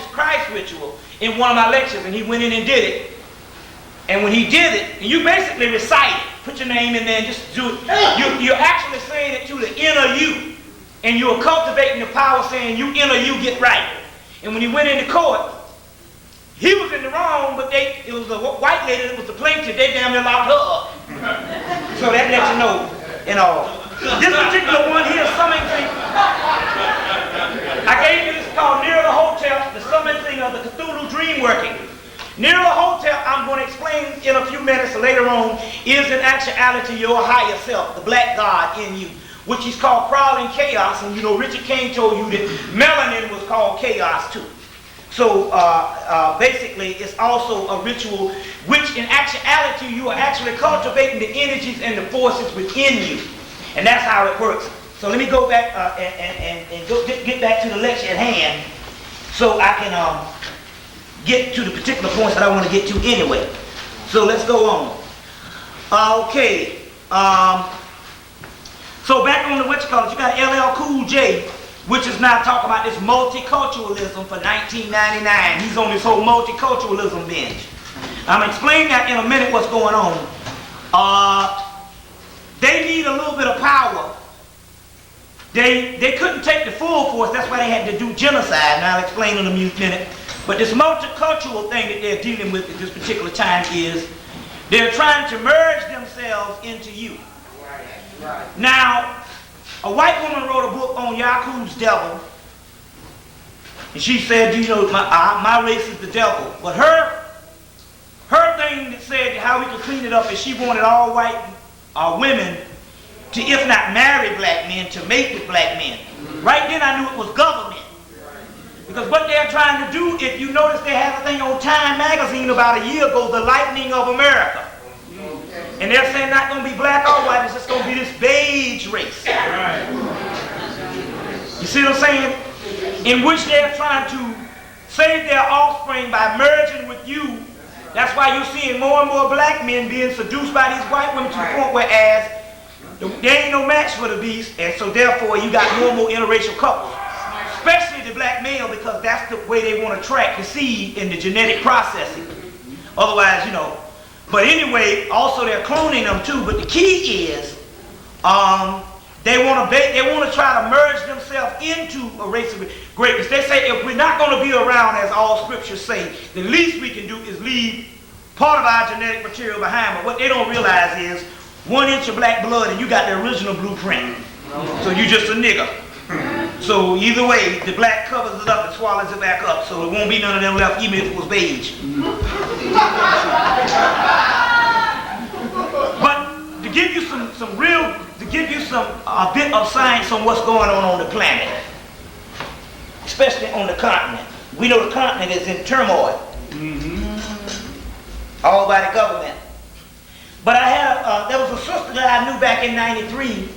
this Christ ritual in one of my lectures, and he went in and did it. And when he did it, and you basically recite it, put your name in there and just do it. You're actually saying it to the inner you. And you're cultivating the power saying, you inner you get right. And when he went into court, he was in the wrong, but it was a white lady that was the plaintiff. They damn near locked her up. So that lets you know, This particular one here, summing thing, I gave you this called Near the Hotel, the summing thing of the Cthulhu dream working. Near the Hotel, I'm going to explain in a few minutes later on, is in actuality your higher self, the black God in you, which is called prowling chaos. And Richard King told you that melanin was called chaos too. So basically, it's also a ritual which in actuality you are actually cultivating the energies and the forces within you. And that's how it works. So let me go back and get back to the lecture at hand so I can get to the particular points that I want to get to anyway. So let's go on. Okay. So back on the you got LL Cool J, which is now talking about this multiculturalism for 1999. He's on this whole multiculturalism binge. I'm going to explain that in a minute what's going on. They need a little bit of power. They couldn't take the full force, that's why they had to do genocide, and I'll explain in a minute. But this multicultural thing that they're dealing with at this particular time is they're trying to merge themselves into you. Now, a white woman wrote a book on Yakub's devil, and she said, my race is the devil. But her thing that said how we could clean it up is she wanted all white women to, if not marry black men, to mate with black men. Right then I knew it was government. Because what they're trying to do, if you notice they had a thing on Time magazine about a year ago, the lightning of America. And they're saying not going to be black or white, it's just going to be this beige race. You see what I'm saying? In which they're trying to save their offspring by merging with you. That's why you're seeing more and more black men being seduced by these white women to the point where there ain't no match for the beast, and so therefore you got more and more interracial couples. Especially the black male, because that's the way they want to track the seed in the genetic processing. Otherwise, But anyway, also they're cloning them too. But the key is, they want to try to merge themselves into a race of greatness. They say if we're not going to be around, as all scriptures say, the least we can do is leave part of our genetic material behind. But what they don't realize is 1 inch of black blood and you got the original blueprint. So you just a nigger. So either way, the black covers it up and swallows it back up, so there won't be none of them left, even if it was beige. But to give you a bit of science on what's going on the planet, especially on the continent. We know the continent is in turmoil, all by the government. But there was a sister that I knew back in '93.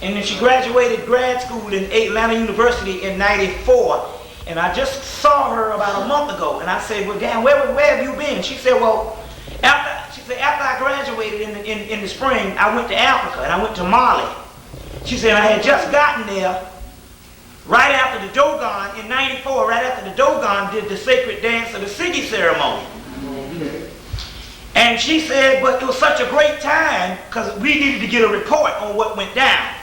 And then she graduated grad school in Atlanta University in '94. And I just saw her about a month ago. And I said, well, damn, where have you been? She said, well, after I graduated in the spring, I went to Africa and I went to Mali. She said, I had just gotten there right after the Dogon, in '94, right after the Dogon did the sacred dance of the Sigi ceremony. And she said, but it was such a great time because we needed to get a report on what went down.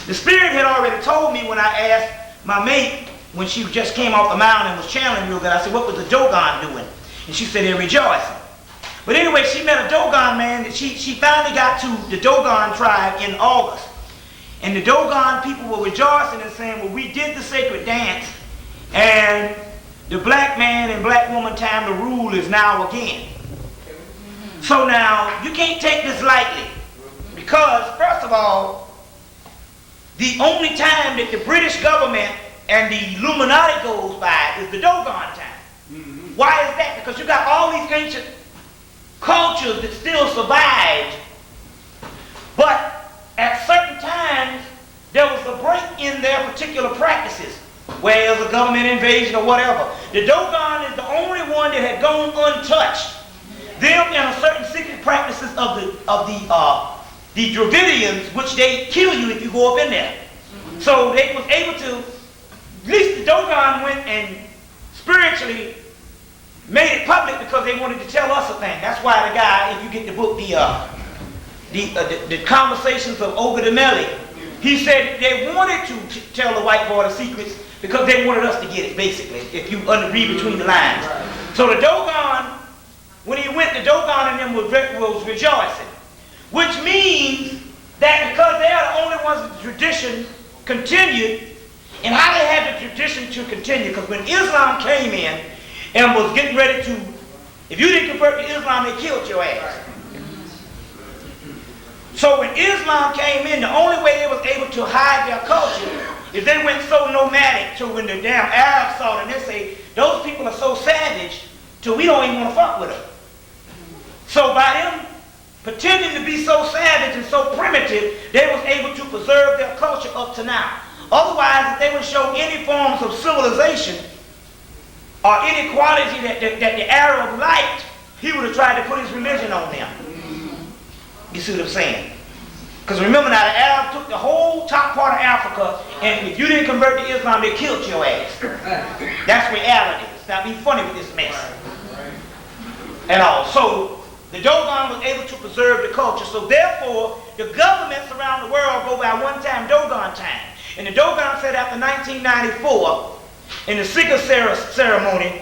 The Spirit had already told me when I asked my mate, when she just came off the mountain and was channeling real good, I said, what was the Dogon doing? And she said, they're rejoicing. But anyway, she met a Dogon man that she finally got to the Dogon tribe in August. And the Dogon people were rejoicing and saying, well, we did the sacred dance, and the black man and black woman time to rule is now again. So now, you can't take this lightly, because first of all, the only time that the British government and the Illuminati goes by is the Dogon time. Why is that? Because you got all these ancient cultures that still survived, but at certain times there was a break in their particular practices, where it was a government invasion or whatever. The Dogon is the only one that had gone untouched. Them and a certain secret practices of the Dravidians, which they kill you if you go up in there. So they was able to, at least the Dogon went and spiritually eventually made it public because they wanted to tell us a thing. That's why the guy, if you get the book, the Conversations of Ogadameli, he said they wanted to tell the white boy the secrets because they wanted us to get it, basically, if you read between the lines. So the Dogon, when he went, the Dogon and them was rejoicing, which means that because they are the only ones that the tradition continued, and how they had the tradition to continue, because when Islam came in and was getting ready to, if you didn't convert to Islam, they killed your ass. So when Islam came in, the only way they was able to hide their culture is they went so nomadic to when the damn Arabs saw them, they say, those people are so savage till we don't even want to fuck with them. So by them pretending to be so savage and so primitive, they was able to preserve their culture up to now. Otherwise, if they would show any forms of civilization or inequality that the Arab liked, he would have tried to put his religion on them. You see what I'm saying? Because remember now, the Arabs took the whole top part of Africa, and if you didn't convert to Islam, they killed your ass. That's reality. Stop being funny with this mess. And all. So the Dogon was able to preserve the culture. So therefore, the governments around the world go by one time, Dogon time. And the Dogon said after 1994, in the Sikha ceremony,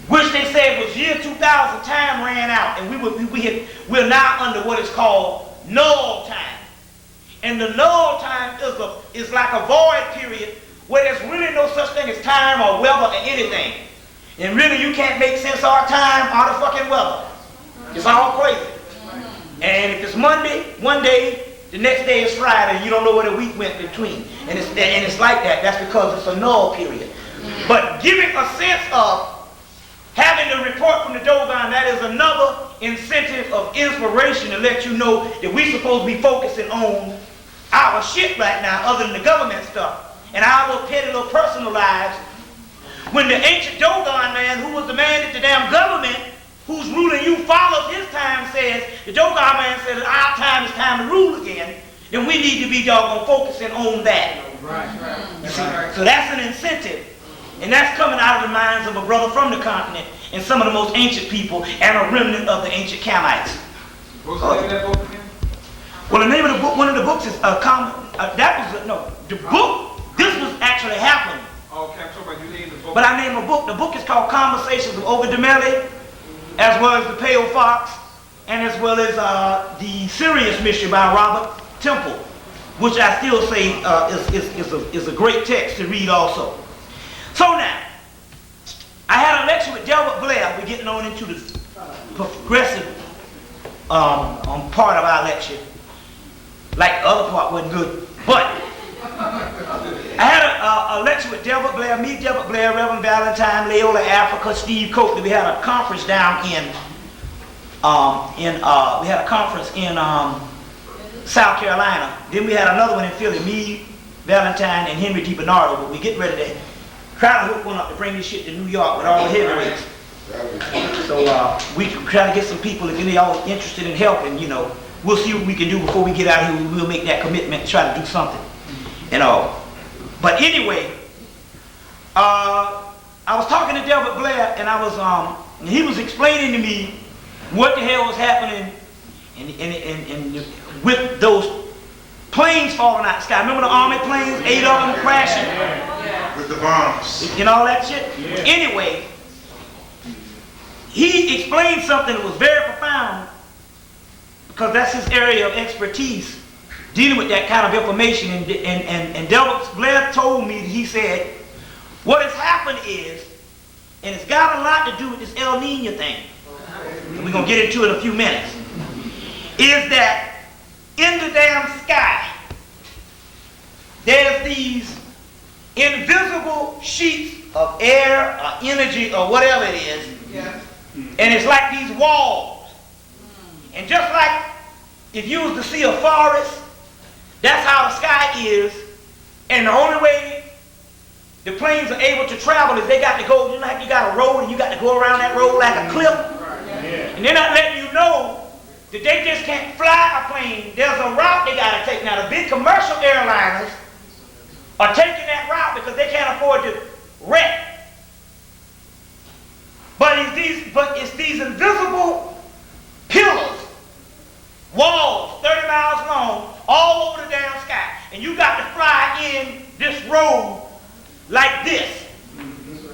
which they said was year 2000, time ran out, and we're now under what is called null time. And the null time is like a void period where there's really no such thing as time or weather or anything. And really you can't make sense of our time or the fucking weather. It's all crazy. And if it's Monday, one day, the next day is Friday, and you don't know where the week went between. And it's like that. That's because it's a null period. But giving a sense of having the report from the Dogon, that is another incentive of inspiration to let you know that we're supposed to be focusing on our shit right now, other than the government stuff, and our little petty little personal lives. When the ancient Dogon man, who was the man that the damn government who's ruling you follows his time, says, the Dogon man says that our time is time to rule again, then we need to be doggone focusing on that. Right. So that's an incentive. And that's coming out of the minds of a brother from the continent and some of the most ancient people and a remnant of the ancient Kamites. What's the name of that book again? Well, the name of the book, one of the books is the book, this was actually happening. Okay, I'm talking about you named the book. But I named a book. The book is called Conversations of Ogadameli, as well as The Pale Fox, and as well as The Serious Mystery by Robert Temple, which I still say is a great text to read also. So now, I had a lecture with Delbert Blair. We're getting on into the progressive part of our lecture. Like the other part wasn't good. But I had a lecture with Delbert Blair, me, Delbert Blair, Reverend Valentine, Leola Africa, Steve Coakley. We had a conference down in South Carolina. Then we had another one in Philly, me, Valentine, and Henry D. Bernardo. But we get ready to try to hook one up to bring this shit to New York with all the heavyweights. So we try to get some people, if any of y'all interested in helping, you know, we'll see what we can do before we get out here. We'll make that commitment and try to do something, you know. But anyway, I was talking to Delbert Blair, and he was explaining to me what the hell was happening and with those planes falling out of the sky. Remember the Army planes, 8 of them crashing? With the bombs. And all that shit? Yeah. Anyway, he explained something that was very profound, because that's his area of expertise, dealing with that kind of information. And Delbert Blair told me, he said, what has happened is, and it's got a lot to do with this El Nino thing, and we're going to get into it in a few minutes, is that in the damn sky, there's these invisible sheets of air or energy or whatever it is, and it's like these walls. And just like if you was to see a forest, that's how the sky is, and the only way the planes are able to travel is they got to go, you know, like you got a road and you got to go around that road like a cliff, and they're not letting you know that they just can't fly a plane. There's a route they got to take. Now the big commercial airliners are taking that route because they can't afford to wreck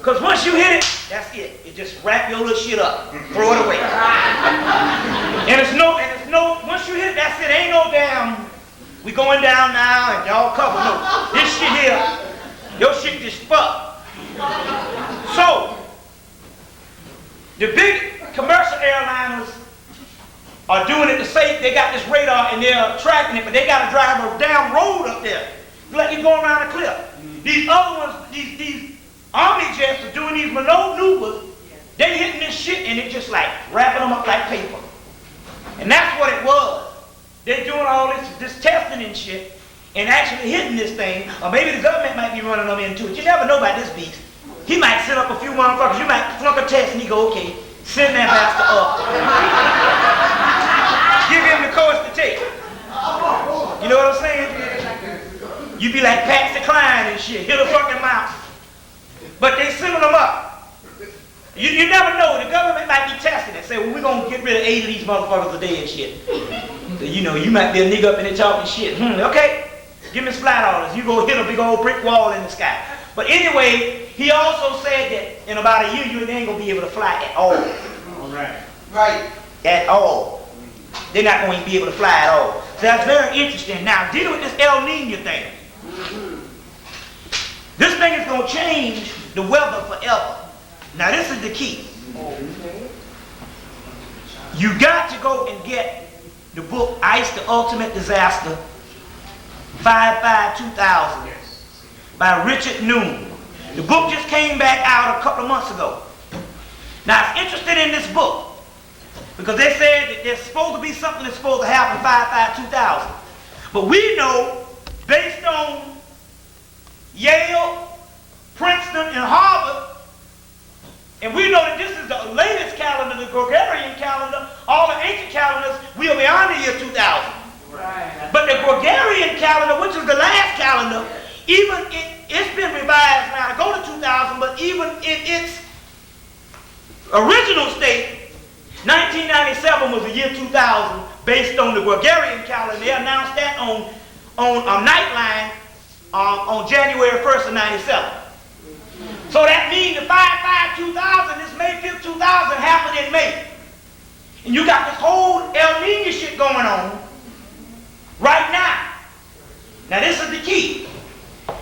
Because once you hit it, that's it. It just wrap your little shit up. Throw it away. And it's no, once you hit it, that's it. Ain't no damn, we going down now and y'all cover. No. This shit here, your shit just fucked. So, the big commercial airliners are doing it to safe. They got this radar and they're tracking it, but they got to drive a damn road up there. Like you going around a cliff. These other ones, these Army jets are doing these maneuvers. They hitting this shit and it just like wrapping them up like paper. And that's what it was. They're doing all this testing and shit and actually hitting this thing. Or maybe the government might be running them into it. You never know about this beast. He might set up a few motherfuckers. You might flunk a test and he go, okay, send that bastard up. Give him the course to take. You know what I'm saying? You be like Patsy Cline and shit. Hit a fucking mouse. But they sending them up. You never know. The government might be testing it. Say, well, we're going to get rid of 8 of these motherfuckers a day and shit. So, you know, you might be a nigga up in there talking shit. Okay, give me $5. You go hit a big old brick wall in the sky. But anyway, he also said that in about a year, you ain't going to be able to fly at all. All right. Right. At all. They're not going to be able to fly at all. So that's very interesting. Now, dealing with this El Nino thing. This thing is going to change the weather forever. Now this is the key. You got to go and get the book Ice the Ultimate Disaster 5/5/2000 by Richard Noon. The book just came back out a couple of months ago. Now I was interested in this book because they said that there's supposed to be something that's supposed to happen 5/5/2000. But we know, based on Yale, Princeton, and Harvard, and we know that this is the latest calendar, the Gregorian calendar. All the ancient calendars, we are beyond the year 2000. Right. But the Gregorian calendar, which is the last calendar, even it's been revised now to go to 2000, but even in its original state, 1997 was the year 2000, based on the Gregorian calendar. They announced that on Nightline on January 1st of 97. So that means the 5/5/2000, this May 5th, 2000 happened in May. And you got this whole El Nino shit going on right now. Now this is the key.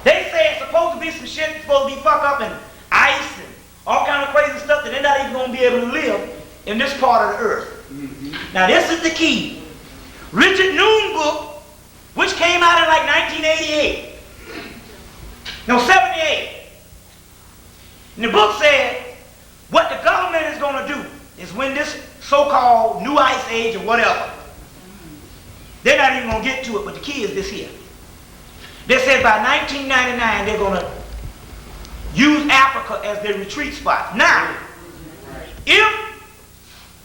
They say it's supposed to be some shit that's supposed to be fucked up and ice and all kind of crazy stuff that they're not even going to be able to live in this part of the earth. Now this is the key. Richard Noon book, which came out in like 1988. No, 78. And the book said what the government is going to do is when this so-called new ice age or whatever, they're not even going to get to it, but the key is this here. They said by 1999 they're going to use Africa as their retreat spot. Now, if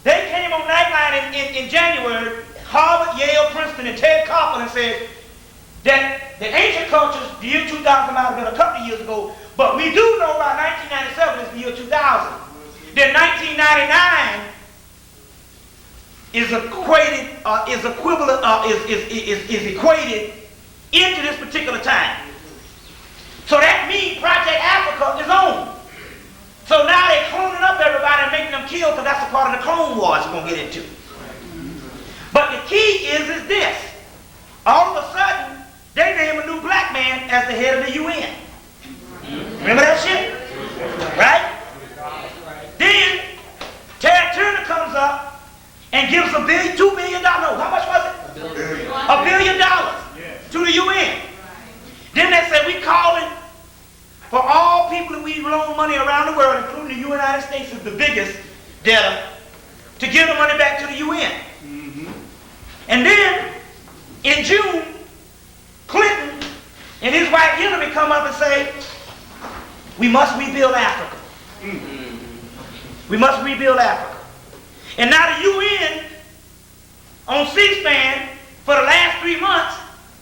they came on Nightline in January, Harvard, Yale, Princeton, and Ted Koppel and said that the ancient cultures, the year 2000 might have been a couple of years ago, but we do know by 1997 is the year 2000. Then 1999 is equated, is equated into this particular time. So that means Project Africa is on. So now they're cloning up everybody and making them kill because that's a part of the Clone Wars we're going to get into. But the key is this. All of a sudden, they name a new black man as the head of the UN. Remember that shit? Right? Then, Ted Turner comes up and gives $2 billion. No, how much was it? $1 billion to the UN. Then they said, we calling for all people that we loan money around the world, including the United States is the biggest debtor, to give the money back to the UN. And then, in June, Clinton and his wife Hillary come up and say, we must rebuild Africa. We must rebuild Africa. And now the UN on C-SPAN for the last 3 months,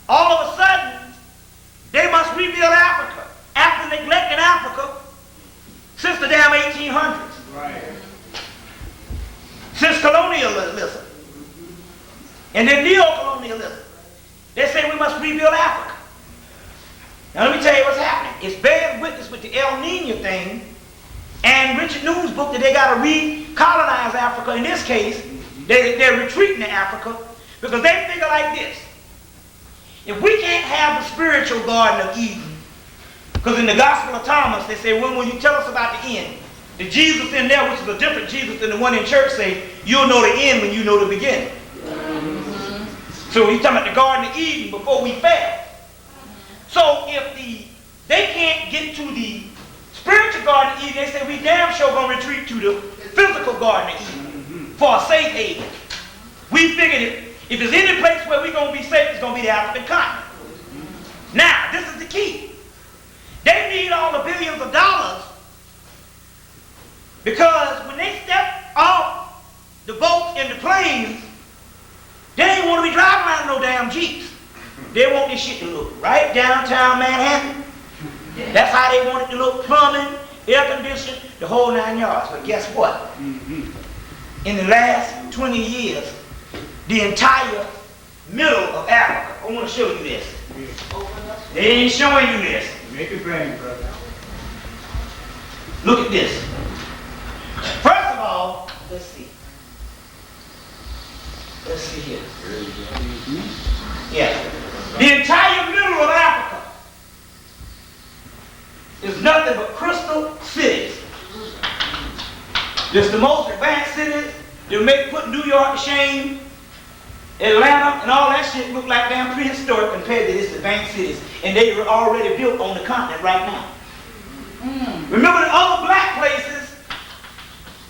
all of a sudden, they must rebuild Africa after neglecting Africa since the damn 1800s. Right. Since colonialism. And then neo-colonialism. They say we must rebuild Africa. Now let me tell you what's happening. It's bearing witness with the El Nino thing And Richard New's book that they got to recolonize Africa. In this case, they're retreating to Africa because they figure like this. If we can't have the spiritual Garden of Eden, because in the Gospel of Thomas, they say, when will you tell us about the end? The Jesus in there, which is a different Jesus than the one in church, say, you'll know the end when you know the beginning. So he's talking about the Garden of Eden before we fell. So if they can't get to the spiritual Garden of Eden, they say, we damn sure going to retreat to the physical Garden of Eden for a safe haven. We figured if there's any place where we're going to be safe, it's going to be the African continent. Now, this is the key. They need all the billions of dollars because when they step off the boats and the planes, they ain't want to be driving around no damn Jeeps. They want this shit to look right downtown Manhattan. That's how they want it to look, plumbing, air conditioning, the whole 9 yards. But guess what? In the last 20 years, the entire middle of Africa, I want to show you this. They ain't showing you this. Make it rain, brother. Look at this. First of all, let's see. Let's see here. Yeah. The entire middle of Africa is nothing but crystal cities. It's the most advanced cities. They'll put New York to shame. Atlanta and all that shit look like damn prehistoric compared to these advanced cities. And they were already built on the continent right now. Remember the other black places,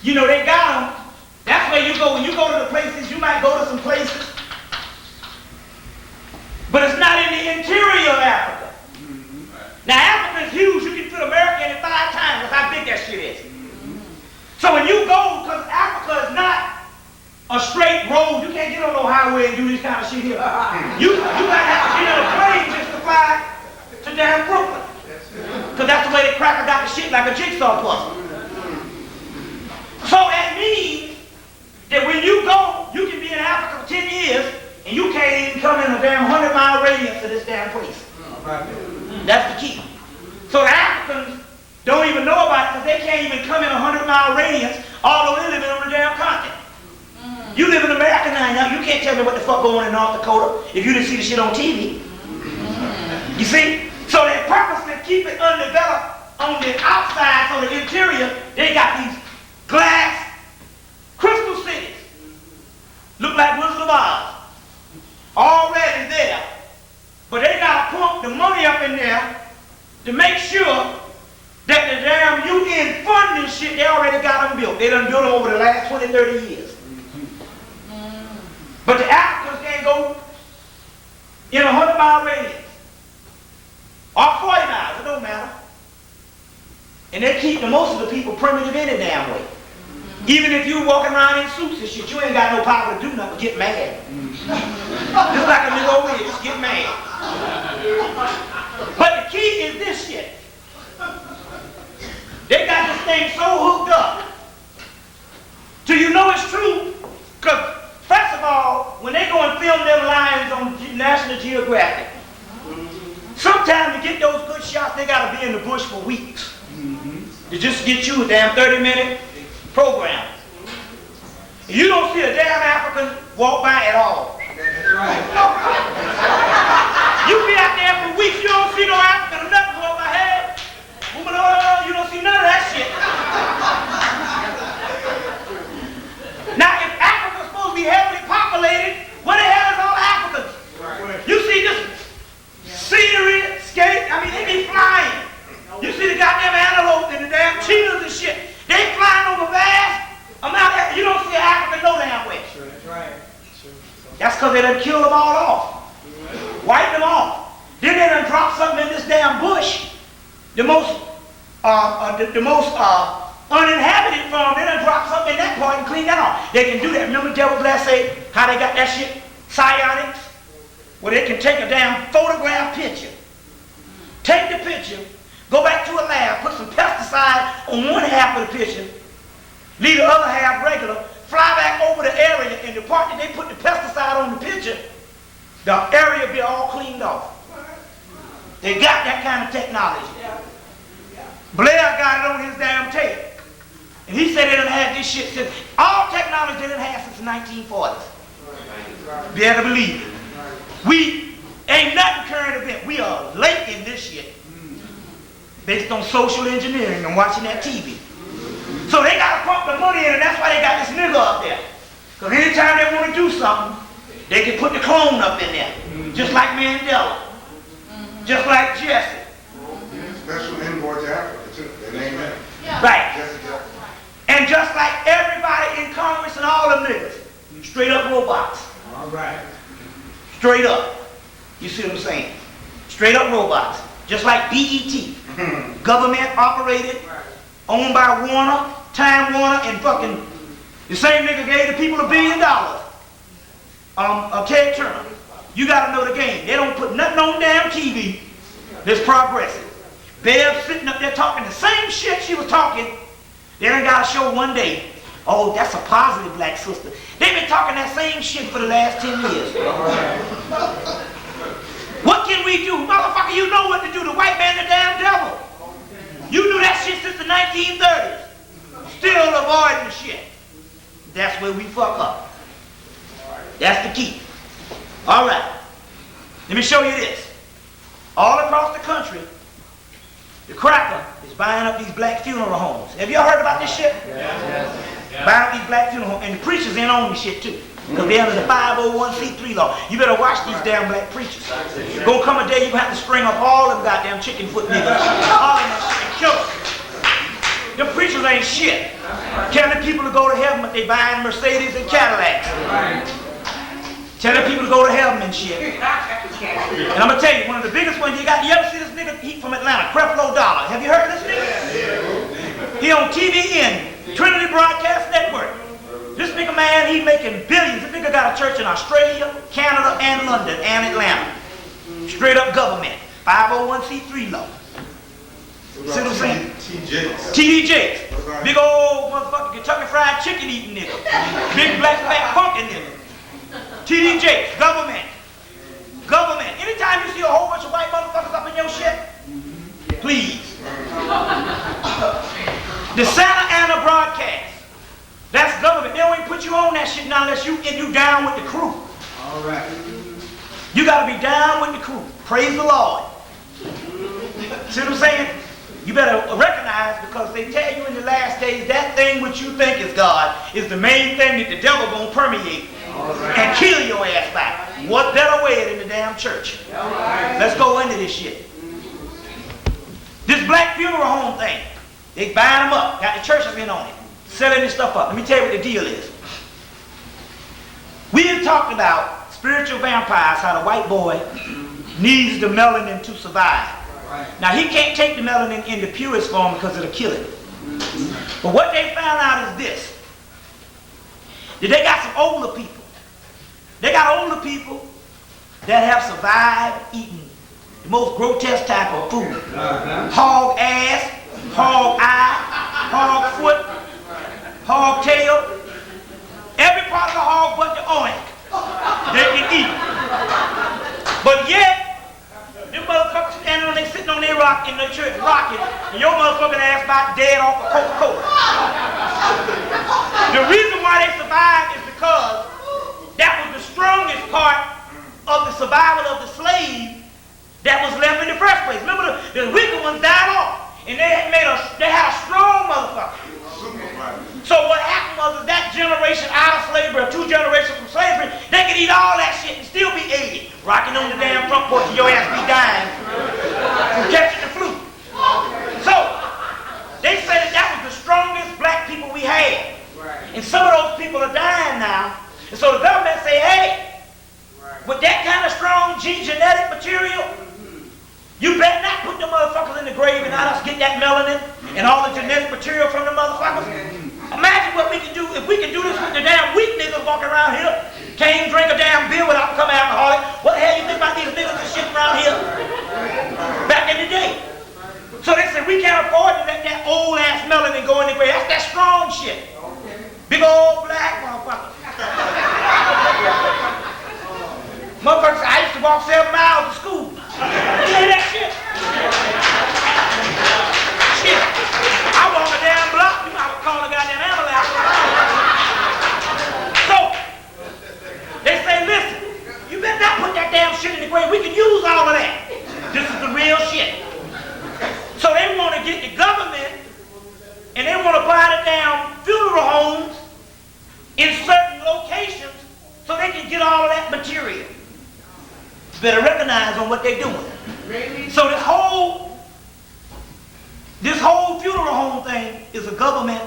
you know, they got them. That's where you go. When you go to the places, you might go to some places. But it's not in the interior of Africa. Now Africa is huge. You can fit America in it 5 times. That's how big that shit is. So when you go, because Africa is not a straight road, you can't get on no highway and do this kind of shit here. You gotta have to get on a plane just to fly to damn Brooklyn. Because that's the way the cracker got the shit like a jigsaw puzzle. So that means that when you go, you can be in Africa for 10 years and you can't even come in a damn 100-mile radius of this damn place. That's the key. So the Africans don't even know about it because they can't even come in a 100-mile radius, although they live on the damn continent. You live in America now, you can't tell me what the fuck going on in North Dakota if you didn't see the shit on TV. You see? So they purposely keep it undeveloped on the outside, so the interior, they got these glass crystal cities. Look like Wizard of Oz. Already there. But they gotta pump the money up in there to make sure that the damn UN funding shit, they already got them built. They done built them over the last 20, 30 years. But the Africans can't go in a 100-mile radius. Or 40 miles, it don't matter. And they keep most of the people primitive any damn way. Even if you walking around in suits and shit, you ain't got no power to do nothing but get mad. Just like a nigga over here, just get mad. But the key is this shit. They got this thing so hooked up. Do you know it's true? Because first of all, when they go and film them lions on National Geographic, sometimes to get those good shots, they got to be in the bush for weeks. To just get you a damn 30-minute program. You don't see a damn African walk by at all. You be out there for weeks, you don't see no African or nothing walk by. Hey, you don't see none of that shit. Now, if Africa's supposed to be heavily populated, where the hell is all Africans? You see this scenery, skate, I mean, they be flying. You see the goddamn antelope and the damn cheetahs and shit. They flying over vast amount of, you don't see an African no damn way. That's because they done killed them all off. Wiped them off. Then they done dropped something in this damn bush. The most uninhabited farm, they done dropped something in that part and cleaned that off. They can do that. Remember Devil Glass say how they got that shit? Psionics? Where they can take a damn photograph picture. Take the picture, go back to a lab, put some pesticide on one half of the picture, leave the other half regular, fly back over the area, and the part that they put the pesticide on the picture, the area be all cleaned off. They got that kind of technology. Blair got it on his damn tape. And he said they done had this shit since, all technology they done had since the 1940s. Be able to believe it. We ain't nothing current event. We are late in this shit. Based on social engineering and watching that TV. So they got to pump the money in, and that's why they got this nigga up there. Because anytime they want to do something, they can put the clone up in there. Just like Mandela. Just like Jesse. Special envoy to Africa, too. They name that. Right. Jesse Jackson. And just like everybody in Congress and all them niggas, straight up robots. All right. Straight up. You see what I'm saying? Straight up robots. Just like BET. Government operated, owned by Warner, Time Warner, and fucking the same nigga gave the people $1 billion. Ted Turner. You gotta know the game. They don't put nothing on damn TV that's progressive. Bev sitting up there talking the same shit she was talking. They done got a show one day. Oh, that's a positive black sister. They've been talking that same shit for the last 10 years. What can we do? Motherfucker, you know what to do. The white man, the damn devil. You knew that shit since the 1930s. Still avoiding the shit. That's where we fuck up. That's the key. All right. Let me show you this. All across the country, the cracker is buying up these black funeral homes. Have y'all heard about this shit? Yes. Buying up these black funeral homes. And the preachers in on this shit too. Because they're under the 501c3 law. You better watch these damn black preachers. Gonna come a day you have to string up all them goddamn chicken foot niggas. All of them shit and kill them. Them preachers ain't shit. Telling people to go to heaven, but they buying Mercedes and Cadillacs. Telling people to go to heaven and shit. And I'm gonna tell you, one of the biggest ones you got, you ever see this nigga? He from Atlanta, Creflo Dollar. Have you heard of this nigga? He on TVN, Trinity Broadcast Network. This nigga, man, he making billions. This nigga got a church in Australia, Canada, and London, and Atlanta. Straight up government. 501c3 law. See what I'm saying? TDJs. Big old motherfucking Kentucky Fried Chicken eating nigga. Big black fat funky nigga. TDJs. Government. Government. Anytime you see a whole bunch of white motherfuckers up in your shit, please. The Santa Ana broadcast. That's government. They don't even put you on that shit now unless you down with the crew. All right. You gotta be down with the crew. Praise the Lord. See what I'm saying? You better recognize, because they tell you in the last days that thing which you think is God is the main thing that the devil gonna permeate and kill your ass by. What better way than the damn church? Let's go into this shit. This black funeral home thing, they buying them up, got the churches in on it, selling this stuff up. Let me tell you what the deal is. We have talked about spiritual vampires, how the white boy needs the melanin to survive. Now, he can't take the melanin in the purest form because it'll kill him. But what they found out is this. That they got some older people. They got older people that have survived eating the most grotesque type of food. Hog ass, hog eye, hog foot, hog tail. Every part of the hog but the oink, they can eat. But yet, them motherfuckers standing on, they sitting on their rock in the church rocking, and your motherfucking ass about dead off of Coca-Cola. The reason why they survived is because that was the strongest part of the survival of the slave that was left in the first place. Remember, the weaker ones died off, and they had a strong motherfucker. So what happened was that generation out of slavery, or 2 generations from slavery, they could eat all that shit and still be 80. Rocking on the damn front porch and your ass be dying from catching the flu. So, they said that was the strongest black people we had. And some of those people are dying now. And so the government say, hey, with that kind of strong genetic material, you better not put the motherfuckers in the grave and not us get that melanin and all the genetic material from the motherfuckers. Imagine what we can do if we can do this with the damn weak niggas walking around here. Can't drink a damn beer without becoming alcoholic. What the hell you think about these niggas and shit around here? Back in the day. So they said we can't afford to let that old ass melanin go in the grave. That's that strong shit. Big old black motherfucker. Motherfuckers, I used to walk 7 miles to school. You hear that shit? Shit. I walk a damn block. You might call a goddamn want to buy the damn funeral homes in certain locations so they can get all of that material. Better recognize on what they're doing. So this whole funeral home thing is a government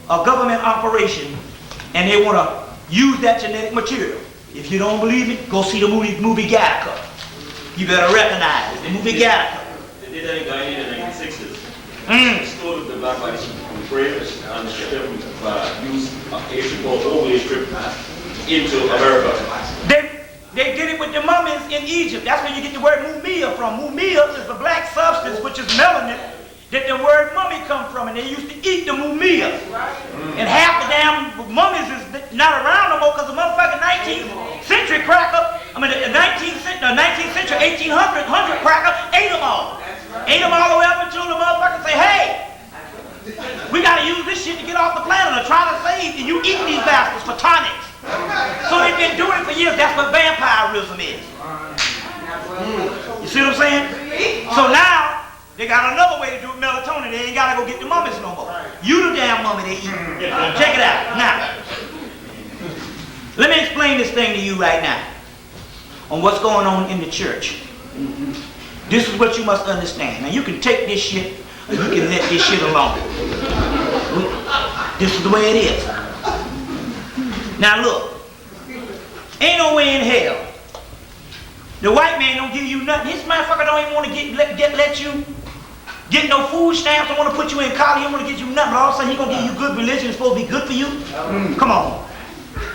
operation, and they want to use that genetic material. If you don't believe it, go see the movie Gattaca. You better recognize it, the movie Gattaca. They did that in Guyana in the 1960s. Stole the black bodies from graves and shipped them used Asian or overly stripped into America. They did it with the mummies in Egypt. That's where you get the word mumia from. Mumia is the black substance, which is melanin, that the word mummy come from, and they used to eat the mumia. And half the damn mummies is not around no more because the motherfucking 19th century cracker, the 19th century, 1800 cracker ate them all. Ate them all the way up until the motherfucker say, hey, we got to use this shit to get off the planet or try to save, and you eat these bastards for tonics. So they've been doing it for years. That's what vampirism is. You see what I'm saying? So now, they got another way to do melatonin. They ain't got to go get the mummies no more. You the damn mummy they eat. Check it out. Now, let me explain this thing to you right now on what's going on in the church. This is what you must understand. Now, you can take this shit or you can let this shit alone. This is the way it is. Now look, ain't no way in hell. The white man don't give you nothing. This motherfucker don't even want to let you get no food stamps. Don't want to put you in college. He don't want to get you nothing. But all of a sudden he gonna give you good religion. It's supposed to be good for you. Come on.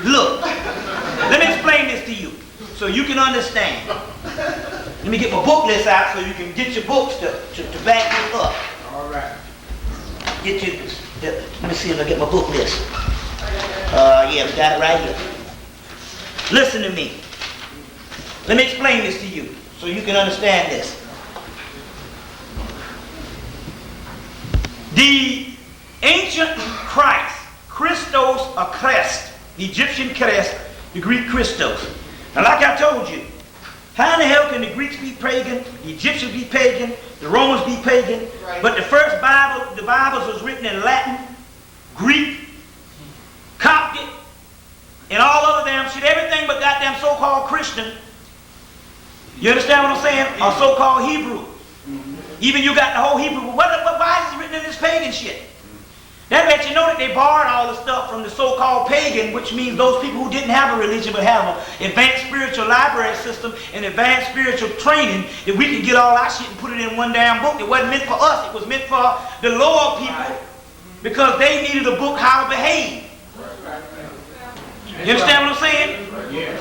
Look, let me explain this to you so you can understand. Let me get my book list out so you can get your books to back this up. All right. Let me see if I get my book list. Yeah, we got it right here. Listen to me. Let me explain this to you so you can understand this. The ancient Christ, Christos or Christ, the Egyptian Christ, the Greek Christos. Now like I told you, how in the hell can the Greeks be pagan, the Egyptians be pagan, the Romans be pagan, but the first Bible, the Bibles was written in Latin, Greek, Coptic, and all other damn shit, everything but goddamn so-called Christian. You understand what I'm saying? Or so-called Hebrew. Even you got the whole Hebrew, but why is it written in this pagan shit? That lets you know that they borrowed all the stuff from the so-called pagan, which means those people who didn't have a religion but have an advanced spiritual library system and advanced spiritual training, that we can get all our shit and put it in one damn book. It wasn't meant for us, it was meant for the lower people because they needed a book how to behave. You understand what I'm saying? Yeah.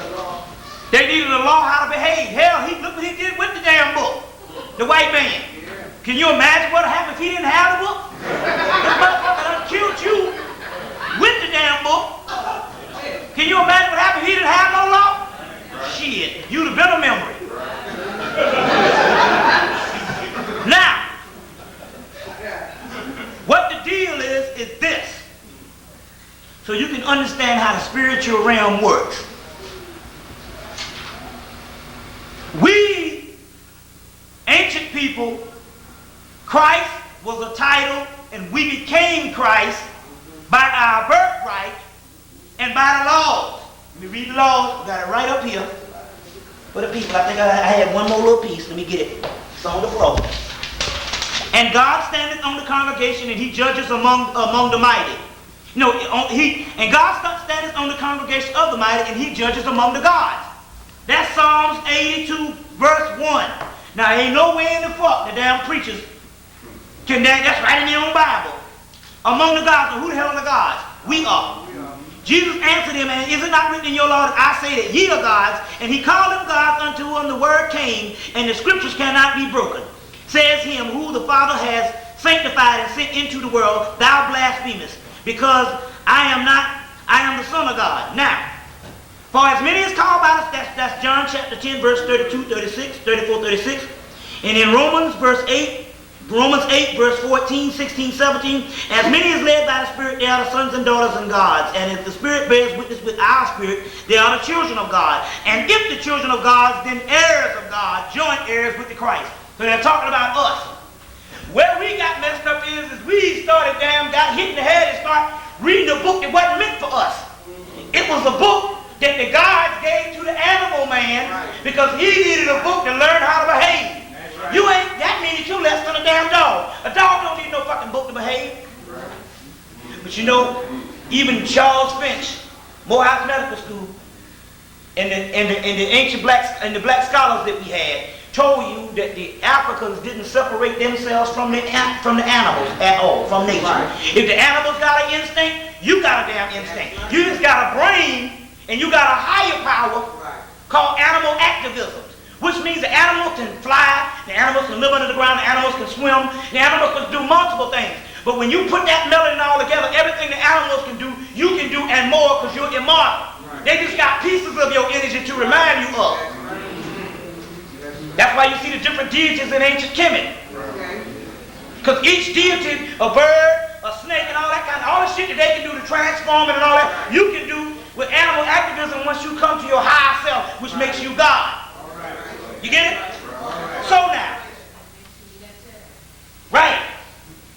They needed a law how to behave. Hell, look what he did with the damn book. The white man. Can you imagine what happened if he didn't have the book? This motherfucker done killed you with the damn book. Can you imagine what happened if he didn't have no law? Shit, you'd have been a memory. Now, what the deal is this. So you can understand how the spiritual realm works. We, ancient people, Christ was a title, and we became Christ by our birthright and by the laws. Let me read the laws. Got it right up here. For the people, I think I had one more little piece. Let me get it. It's on the floor. And God standeth on the congregation, and he judges among the mighty. No, and God standeth on the congregation of the mighty, and he judges among the gods. That's Psalms 82, verse 1. Now, ain't no way in the fuck the damn preachers can that's right in their own Bible. Among the gods, who the hell are the gods? We are. Jesus answered him, and is it not written in your law that I say that ye are gods? And he called them gods unto whom the word came, and the scriptures cannot be broken. Says him who the Father has sanctified and sent into the world, thou blasphemest, because I am the Son of God. Now, for as many as called by us, that's John chapter 10, verse 32, 36, 34, 36. And in Romans 8, verse 14, 16, 17, as many as led by the Spirit, they are the sons and daughters of God. And if the Spirit bears witness with our spirit, they are the children of God. And if the children of God, then heirs of God, joint heirs with the Christ. So they're talking about us. Where we got messed up is we started got hit in the head and started reading a book that wasn't meant for us. It was a book that the gods gave to the animal man because he needed a book to learn how to behave. You ain't, that means you less than a damn dog. A dog don't need no fucking book to behave. But you know, even Charles Finch, Morehouse Medical School, and the ancient black scholars that we had told you that the Africans didn't separate themselves from the animals at all, from nature. If the animals got an instinct, you got a damn instinct. You just got a brain and you got a higher power called animal activism, which means the animals can fly, the animals can live under the ground, the animals can swim, the animals can do multiple things. But when you put that melanin all together, everything the animals can do, you can do and more because you're immortal. They just got pieces of your energy to remind you of. That's why you see the different deities in ancient HEMMITT. Because each deity, a bird, a snake, and all that kind of, all the shit that they can do to transform it and all that, you can do with animal activism once you come to your higher self, which makes you God. You get it? So now, right.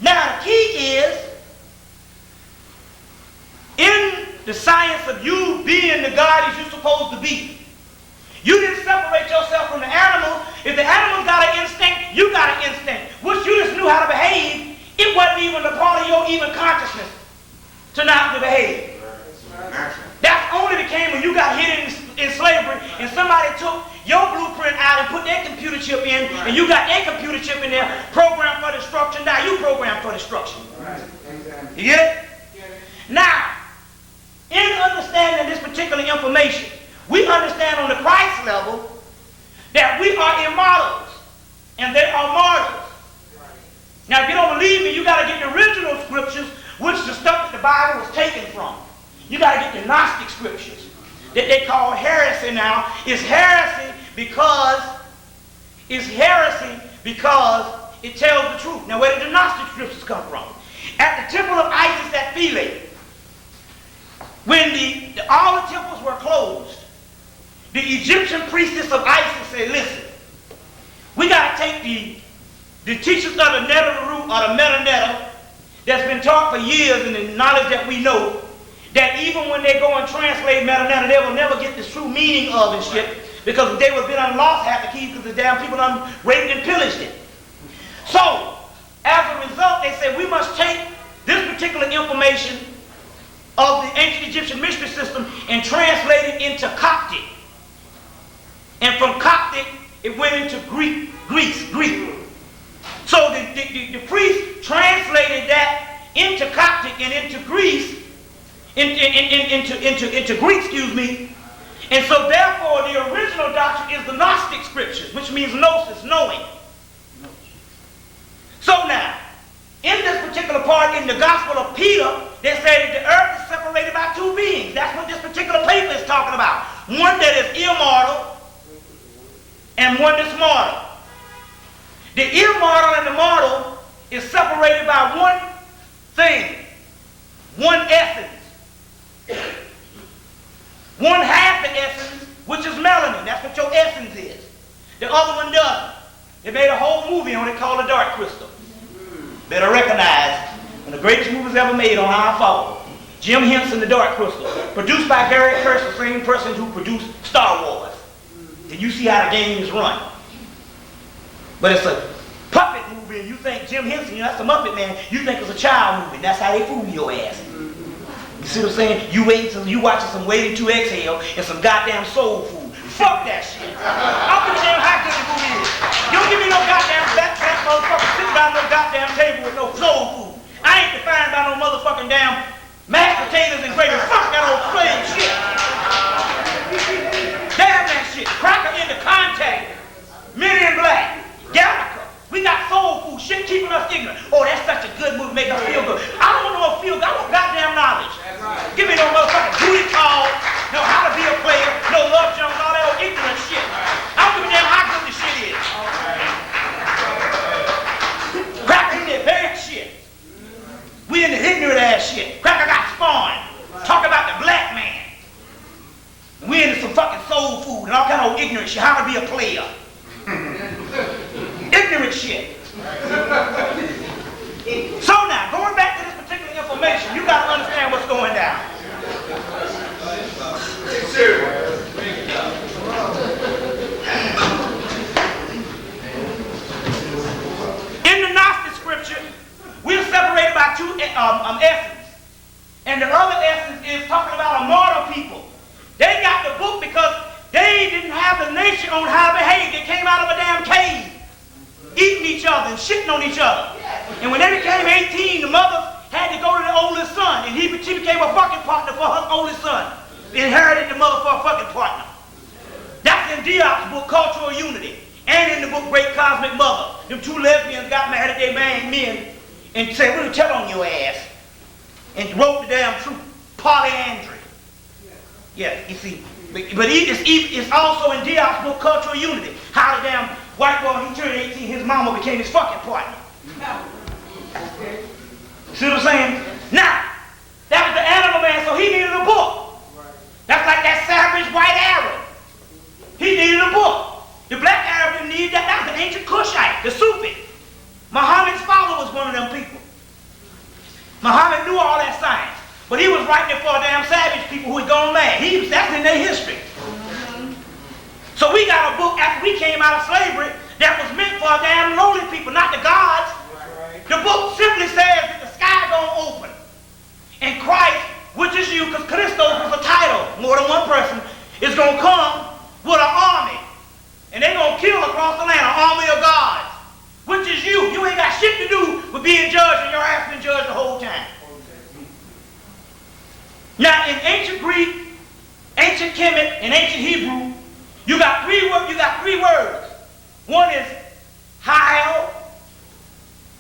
Now the key is, in the science of you being the God that you're supposed to be, you didn't separate yourself from the animals. If the animals got an instinct, you got an instinct. Which you just knew how to behave. It wasn't even a part of your even consciousness to not to behave. That only became when you got hit in slavery and somebody took your blueprint out and put their computer chip in, and you got their computer chip in there, programmed for destruction. Now you programmed for destruction. You get it? Now, in understanding this particular information, we understand on the Christ level that we are immortals and they are mortals. Now, if you don't believe me, you got to get the original scriptures, which is the stuff that the Bible was taken from. You got to get the Gnostic scriptures that they call heresy now. It's heresy because it tells the truth. Now, where did the Gnostic scriptures come from? At the temple of Isis at Philae, when all the temples were closed, the Egyptian priestess of Isis said, listen, we got to take the teachings of the Neteru or the Meta that's been taught for years and the knowledge that we know, that even when they go and translate Meta, they will never get the true meaning of and shit, because they would have been lost half the keys because the damn people done raped and pillaged it. So, as a result, they said we must take this particular information of the ancient Egyptian mystery system and translate it into Coptic. And from Coptic, it went into Greek. So the priest translated that into Coptic and into Greece, into Greek, excuse me. And so therefore the original doctrine is the Gnostic scriptures, which means gnosis, knowing. So now, in this particular part in the Gospel of Peter, they say that the earth is separated by two beings. That's what this particular paper is talking about. One that is immortal and one that's mortal. The immortal and the mortal is separated by one thing, one essence. One half the essence, which is melanin. That's what your essence is. The other one doesn't. They made a whole movie on it called The Dark Crystal. Better recognize one of the greatest movies ever made on our fall. Jim Henson, The Dark Crystal. Produced by Gary Kurtz, the same person who produced Star Wars. And you see how the game is run. But it's a puppet movie, and you think Jim Henson, that's a Muppet Man, you think it's a child movie. That's how they fool your ass. You see what I'm saying? You wait till you watching some Waiting to Exhale and some goddamn soul food. Fuck that shit. I don't give a damn how good the movie is. You don't give me no goddamn fat motherfucker sitting by no goddamn table with no soul food. I ain't defined by no motherfucking damn mashed potatoes and gravy. Fuck that old plain shit. Damn that shit. Cracker into Contact. Men in Black. Gallica. We got soul food. Shit keeping us ignorant. Oh, that's such a good movie. Make us feel good. I don't want no feel good. I want goddamn knowledge. Give me no motherfucking booty call. No how to be a player. No love jumps. All that old ignorant shit. I don't give a damn how good this shit is. Cracker in the advanced shit. We in the ignorant ass shit. Cracker got spawned. Talk about the black man. We into some fucking soul food and all kind of ignorant shit. How to be a player. Ignorant shit. essence. And the other essence is talking about immortal people. They got the book because they didn't have the nature on how to behave. They came out of a damn cave, eating each other and shitting on each other. And when they became 18, the mothers had to go to the oldest son, and she became a fucking partner for her oldest son. Inherited the mother for a fucking partner. That's in Diop's book, Cultural Unity. And in the book, Great Cosmic Mother. Them two lesbians got mad at their men and said, we'll tell on your ass. And wrote the damn truth. Polyandry. Yeah, you see. But it's also in Diop's book, Cultural Unity. How the damn white boy, when he turned 18, his mama became his fucking partner. See what I'm saying? Now, that was the animal man, so he needed a book. That's like that savage white Arab. He needed a book. The black Arab didn't need that. That was the ancient Cushite, the Sufi. Muhammad's father was one of them people. Muhammad knew all that science, but he was writing it for damn savage people who had gone mad. That's in their history. So we got a book after we came out of slavery that was meant for damn lowly people, not the gods. The book simply says that the sky gonna open, and Christ, which is you, because Christos was a title, more than one person, is gonna come with an army, and they're gonna kill across the land an army of gods, which is you. You ain't got shit to do with being judged, and your ass been judged the whole time. Now, in ancient Greek, ancient HEMMITT, and ancient Hebrew, you got three words. One is Hail,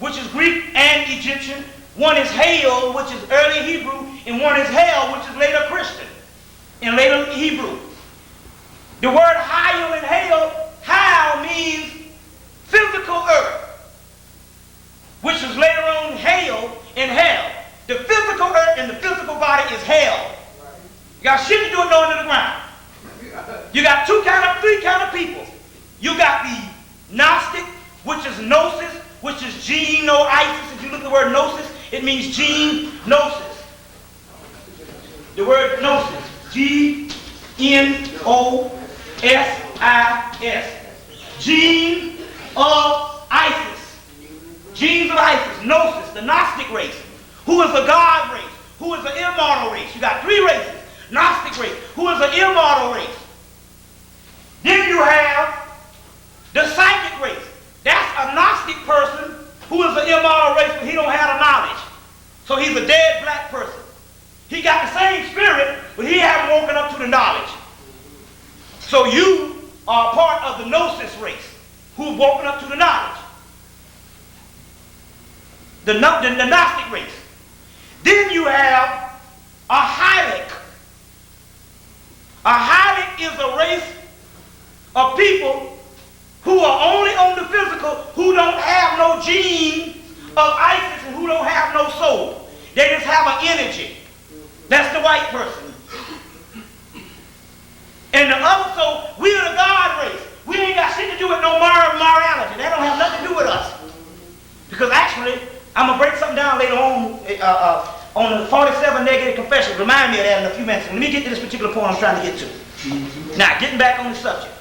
which is Greek and Egyptian. One is Hail, which is early Hebrew, and one is Hell, which is later Christian and later Hebrew. The word Hail and Hail means physical earth, which is later on Hail and Hell. The physical earth and the physical body is hell. You got shit to do with no under the ground. You got three kind of people. You got the Gnostic, which is gnosis, which is gene-no-isis. If you look at the word gnosis, it means gene-gnosis. The word gnosis, G-N-O-S-I-S. Gene of Isis. Genes of Isis, gnosis, the Gnostic race, who is a God race, who is an immortal race. You got three races. Gnostic race, who is an immortal race. Then you have the psychic race. That's a Gnostic person who is an immortal race, but he don't have the knowledge. So he's a dead black person. He got the same spirit, but he hasn't woken up to the knowledge. So you are part of the gnosis race, who've woken up to the knowledge. The Gnostic race. Then you have a Hylic. A Hylic is a race of people who are only on the physical, who don't have no gene of Isis and who don't have no soul. They just have an energy. That's the white person. And the other, so we are the God race. We ain't got shit to do with no morality. That don't have nothing to do with us. Because actually, I'm going to break something down later on the 47 negative confessions. Remind me of that in a few minutes. Let me get to this particular point I'm trying to get to. Now, getting back on the subject.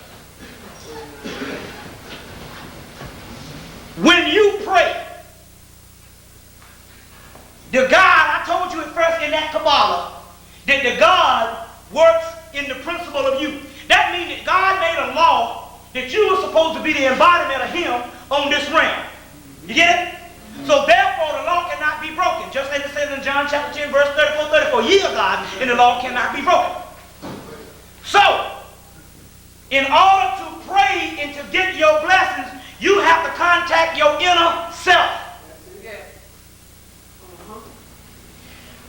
When you pray, the God, I told you at first in that Kabbalah, that the God works in the principle of you. That means that God made a law that you were supposed to be the embodiment of Him on this realm. You get it? So therefore the law cannot be broken. Just as it says in John chapter 10, verse 34, ye are God, and the law cannot be broken. So, in order to pray and to get your blessings, you have to contact your inner self.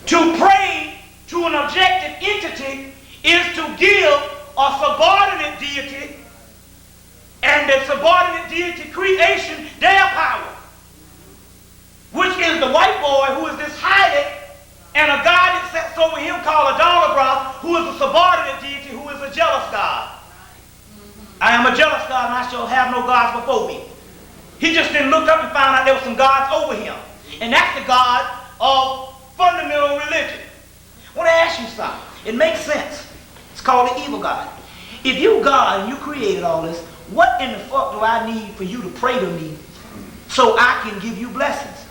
To pray to an objective entity is to give a subordinate deity and the subordinate deity creation their power, which is the white boy who is this Hylic, and a god that sits over him called a Dolagroth, who is a subordinate deity who is a jealous god. I am a jealous God, and I shall have no gods before me. He just didn't look up and found out there were some gods over him. And that's the God of fundamental religion. I want to ask you something. It makes sense. It's called the evil God. If you God and you created all this, what in the fuck do I need for you to pray to me so I can give you blessings?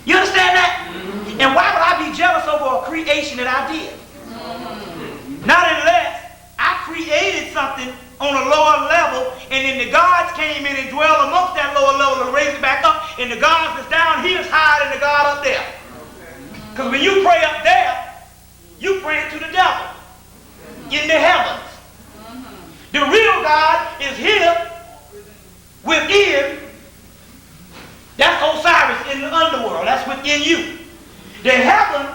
You understand that? And why would I be jealous over a creation that I did? Not unless I created something on a lower level, and then the gods came in and dwelled amongst that lower level and raised it back up, and the gods that's down here is higher than the God up there. Because when you pray up there, you pray to the devil in the heavens. The real God is here within. That's Osiris in the underworld. That's within you. The heaven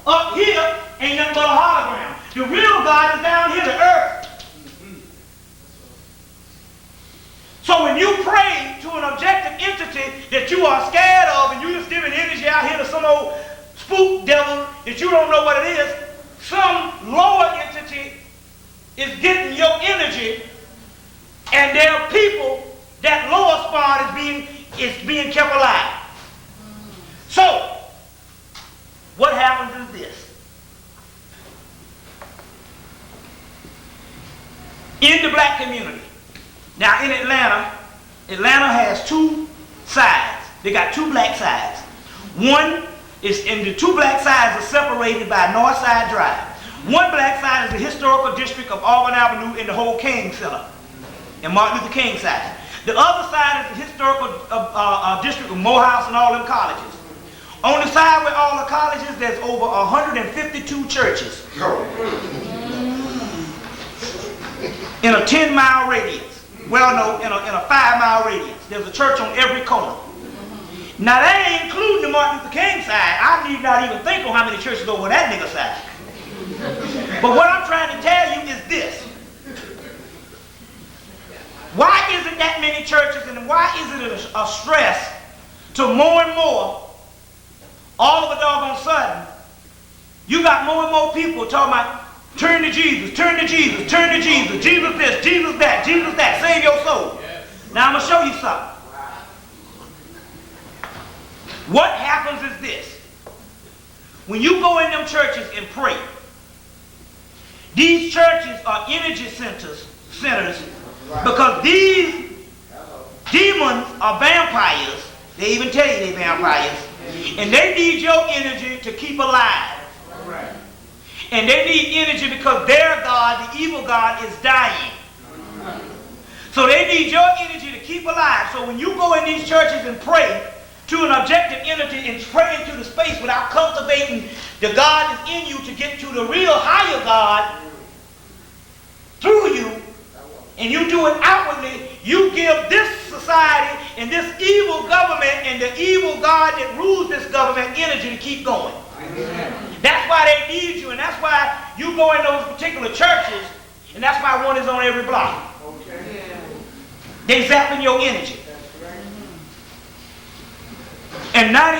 up here ain't nothing but a hologram. The real God is down here, the earth. So when you pray to an objective entity that you are scared of, and you just giving energy out here to some old spook devil that you don't know what it is, some lower entity is getting your energy, and there are people that lower spawn is being kept alive. So what happens is this. In the black community, now in Atlanta has two sides. They got two black sides. One is, and the two black sides are separated by North Side Drive. One black side is the historical district of Auburn Avenue and the whole King Center, and Martin Luther King side. The other side is the historical district of Morehouse and all them colleges. On the side with all the colleges, there's over 152 churches in a 10-mile radius. Well, no, in a 5-mile radius. There's a church on every corner. Now, that ain't including the Martin Luther King side. I need not even think on how many churches over that nigga side. But what I'm trying to tell you is this. Why is it that many churches, and why is it a stress to more and more, all of a doggone sudden, you got more and more people talking about turn to Jesus, turn to Jesus, turn to Jesus, Jesus this, Jesus that, Jesus that, save your soul. Now I'm going to show you something. What happens is this. When you go in them churches and pray, these churches are energy centers because these demons are vampires. They even tell you they're vampires. And they need your energy to keep alive. And they need energy because their God, the evil God, is dying. So they need your energy to keep alive. So when you go in these churches and pray to an objective entity and pray into the space without cultivating the God that's in you to get to the real higher God through you, and you do it outwardly, you give this society and this evil government and the evil God that rules this government energy to keep going. Amen. That's why they need you, and that's why you go in those particular churches, and that's why one is on every block. Okay. They zapping your energy. And 90